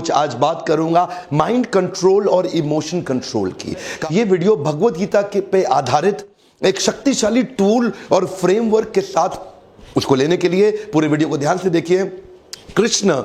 Coach. आज बात करूंगा माइंड कंट्रोल और इमोशन कंट्रोल की। ये वीडियो भगवत गीता के पे आधारित एक शक्तिशाली टूल और फ्रेमवर्क के साथ उसको लेने के लिए पूरे वीडियो को ध्यान से देखिए। कृष्ण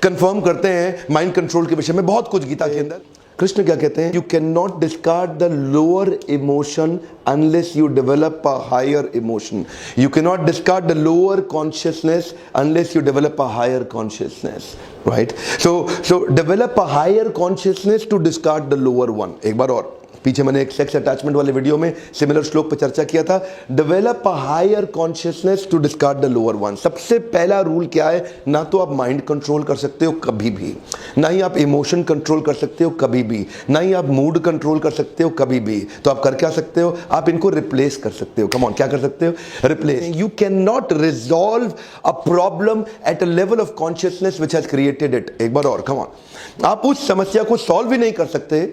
कंफर्म करते हैं माइंड कंट्रोल के विषय में बहुत कुछ गीता के अंदर। कृष्ण क्या कहते हैं? You can not discard the lower emotion unless you develop a higher emotion. You can not discard the lower consciousness unless you develop a higher consciousness, right? So develop a higher consciousness to discard the lower one. एक बार और, पीछे मैंने एक sex attachment वाले video में similar श्लोक पर चर्चा किया था। Develop a higher consciousness to discard the lower one. सबसे पहला रूल क्या है? ना तो आप माइंड कंट्रोल कर सकते हो कभी भी, ना ही आप इमोशन कंट्रोल कर सकते हो कभी भी, ना ही आप मूड कंट्रोल कर सकते हो कभी भी। तो आप कर क्या सकते हो? आप इनको रिप्लेस कर सकते हो। कम ऑन, क्या कर सकते हो? Replace. You can not resolve a problem at a level of consciousness which has created it. एक बार और, कम ऑन, आप उस समस्या को सॉल्व ही नहीं कर सकते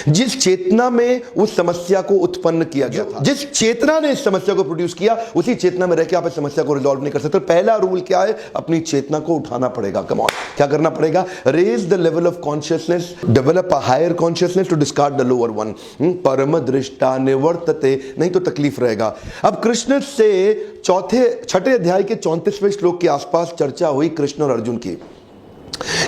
जिस चेतना में उस समस्या को उत्पन्न किया गया था। जिस चेतना ने इस समस्या को प्रोड्यूस किया, उसी चेतना में रह के आप इस समस्या को रिजॉल्व नहीं कर सकते। पहला रूल क्या है? अपनी चेतना को उठाना पड़ेगा। कम ऑन, क्या करना पड़ेगा? Raise the level of consciousness, develop a higher consciousness to discard the lower one. परम दृष्टा निवर्तते, नहीं तो तकलीफ रहेगा। अब कृष्ण से छठे अध्याय के 34वें श्लोक के आसपास चर्चा हुई कृष्ण और अर्जुन की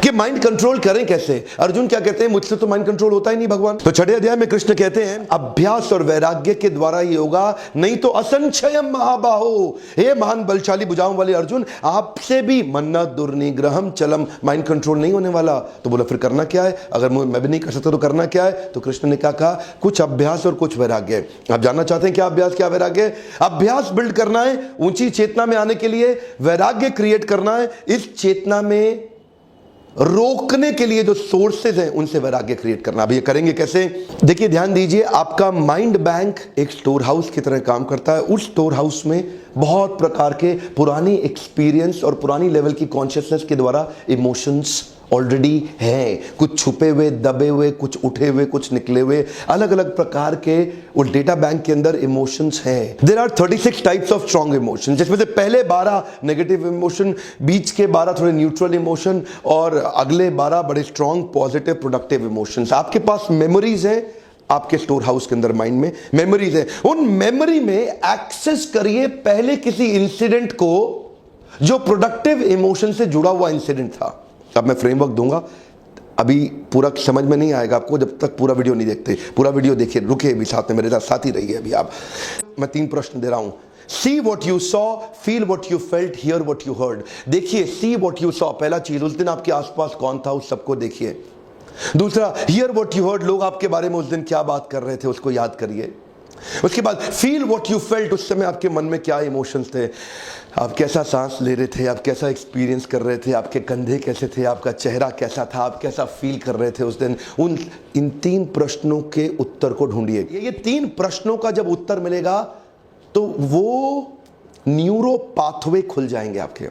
कि माइंड कंट्रोल करें कैसे। अर्जुन क्या कहते हैं? मुझसे तो माइंड कंट्रोल होता ही नहीं भगवान। तो छठे अध्याय में कृष्ण कहते हैं अभ्यास और वैराग्य के द्वारा ये होगा, नहीं तो असंशयम महाबाहो। हे महान बलशाली भुजाओं वाले अर्जुन, आपसे भी मन्ना दुर्निग्रहम चलम, माइंड कंट्रोल नहीं होने वाला। तो बोला फिर करना क्या है? अगर मैं भी नहीं कर सकता तो करना क्या है? तो कृष्ण ने क्या कहा? कुछ अभ्यास और कुछ वैराग्य। आप जानना चाहते हैं क्या अभ्यास क्या वैराग्य? अभ्यास बिल्ड करना है ऊंची चेतना में आने के लिए, वैराग्य क्रिएट करना है इस चेतना में रोकने के लिए जो सोर्सेज हैं उनसे वैराग्य क्रिएट करना। अब ये करेंगे कैसे? देखिए, ध्यान दीजिए, आपका माइंड बैंक एक स्टोर हाउस की तरह काम करता है। उस स्टोर हाउस में बहुत प्रकार के पुरानी एक्सपीरियंस और पुरानी लेवल की कॉन्शियसनेस के द्वारा इमोशंस ऑलरेडी हैं। कुछ छुपे हुए, दबे हुए, कुछ उठे हुए, कुछ निकले हुए, अलग अलग प्रकार के उस डेटा बैंक के अंदर इमोशंस हैं। There are 36 types of strong emotion, जिसमें से पहले 12 नेगेटिव इमोशन, बीच के 12 थोड़े न्यूट्रल इमोशन और अगले 12 बड़े स्ट्रॉन्ग पॉजिटिव प्रोडक्टिव इमोशंस। आपके पास मेमोरीज हैं, आपके स्टोर हाउस के अंदर माइंड में मेमोरीज है। उन मेमोरी में एक्सेस करिए पहले किसी इंसिडेंट को जो प्रोडक्टिव इमोशन से जुड़ा हुआ इंसिडेंट था। अब मैं फ्रेमवर्क दूंगा, अभी पूरा समझ में नहीं आएगा आपको जब तक पूरा वीडियो नहीं देखते। पूरा वीडियो देखिए, रुके भी साथ में, मेरे साथ ही रहिए। अभी आप, मैं 3 प्रश्न दे रहा हूं। See what you saw, feel what you felt, hear what you heard। देखिए, see what you saw, पहला चीज, उस दिन आपके आसपास कौन था उस सबको देखिए। दूसरा, hear what you heard, लोग आपके बारे में उस दिन क्या बात कर रहे थे उसको याद करिए। उसके बाद फील व्हाट यू फेल्ट, उस समय आपके मन में क्या इमोशंस थे, आप कैसा सांस ले रहे थे, आप कैसा एक्सपीरियंस कर रहे थे, आपके कंधे कैसे थे, आपका चेहरा कैसा था, आप कैसा फील कर रहे थे उस दिन। इन 3 प्रश्नों के उत्तर को ढूंढिए। ये 3 प्रश्नों का जब उत्तर मिलेगा तो वो न्यूरो पाथवे खुल जाएंगे आपके।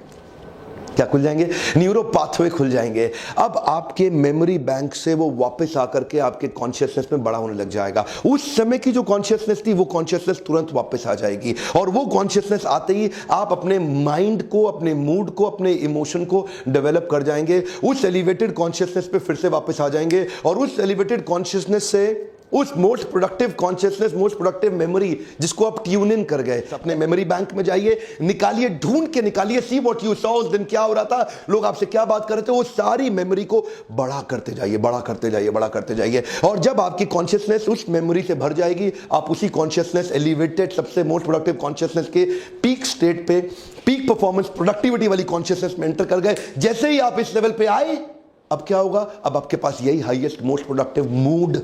क्या खुल जाएंगे? न्यूरो पाथवे खुल जाएंगे। अब आपके मेमोरी बैंक से वो वापस आकर के आपके कॉन्शियसनेस में बड़ा होने लग जाएगा। उस समय की जो कॉन्शियसनेस थी वो कॉन्शियसनेस तुरंत वापस आ जाएगी, और वो कॉन्शियसनेस आते ही आप अपने माइंड को, अपने मूड को, अपने इमोशन को डेवलप कर जाएंगे। उस एलिवेटेड कॉन्शियसनेस पे फिर से वापस आ जाएंगे, और उस एलिवेटेड कॉन्शियसनेस से उस most productive consciousness, most productive memory जिसको आप ट्यून इन कर गए, अपने मेमोरी बैंक में जाइए, निकालिए, ढूंढ के निकालिए। सी व्हाट यू सॉ, उस दिन क्या हो रहा था, लोग आपसे क्या बात कर रहे थे, वो सारी मेमोरी को बड़ा करते जाइए, बड़ा करते जाइए, बड़ा करते जाइए। और जब आपकी कॉन्शियसनेस उस मेमोरी से भर जाएगी, आप उसी कॉन्शियसनेस, एलिवेटेड सबसे मोस्ट प्रोडक्टिव कॉन्शियसनेस के पीक स्टेट पे, पीक परफॉर्मेंस प्रोडक्टिविटी वाली कॉन्शियसनेस में एंटर कर गए। जैसे ही आप इस लेवल पे आए, अब क्या होगा? अब आपके पास यही हाईएस्ट मोस्ट प्रोडक्टिव मूड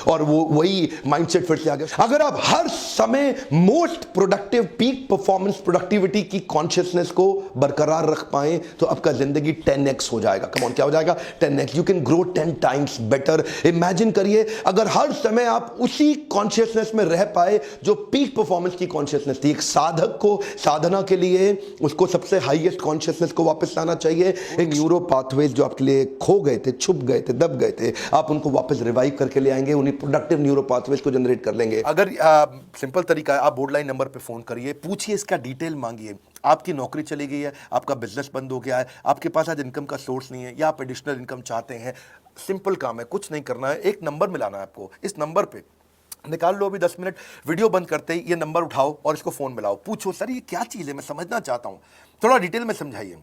और वो वही माइंडसेट फिर से आ गया। अगर आप हर समय most productive peak performance productivity की कॉन्शियसनेस को बरकरार रख पाए तो आपका जिंदगी 10x हो जाएगा। कम ऑन, क्या हो जाएगा? 10x। You can grow 10 times better. Imagine करिए अगर हर समय आप उसी कॉन्शियसनेस में रह पाए जो पीक परफॉर्मेंस की कॉन्शियसनेस थी। एक साधक को साधना के लिए उसको सबसे हाईएस्ट कॉन्शियसनेस को वापस लाना चाहिए। एक न्यूरो पाथवेज जो आपके लिए खो गए थे, छुप गए थे, दब गए थे, आप उनको वापस रिवाइव करके ले आएंगे। उन्हीं प्रोडक्टिव न्यूरो पाथवेज को जनरेट कर लेंगे। अगर सिंपल तरीका है, आप बोर्ड लाइन नंबर पे फ़ोन करिए, पूछिए, इसका डिटेल मांगिए। आपकी नौकरी चली गई है, आपका बिजनेस बंद हो गया है, आपके पास आज इनकम का सोर्स नहीं है, या आप एडिशनल इनकम चाहते हैं, सिंपल काम है, कुछ नहीं करना है, एक नंबर मिलाना है आपको। इस नंबर पे निकाल लो अभी 10 मिनट, वीडियो बंद करते ही ये नंबर उठाओ और इसको फ़ोन मिलाओ, पूछो सर ये क्या चीज़ है, मैं समझना चाहता हूँ, थोड़ा डिटेल में समझाइए।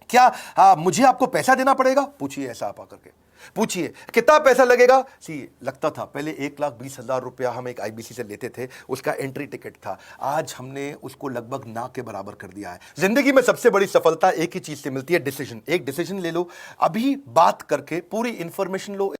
क्या मुझे आपको पैसा देना पड़ेगा? पूछिए, ऐसा आप आकर के पूछिए। कितना पैसा लगेगा? सी लगता था पहले 1,20,000 रुपया हम एक आईबीसी से लेते थे, उसका एंट्री टिकट था, आज हमने उसको लगभग ना के बराबर कर दिया है। जिंदगी में सबसे बड़ी सफलता एक ही चीज से मिलती है, डिसीजन। एक डिसीजन ले लो, अभी बात करके पूरी इंफॉर्मेशन लो।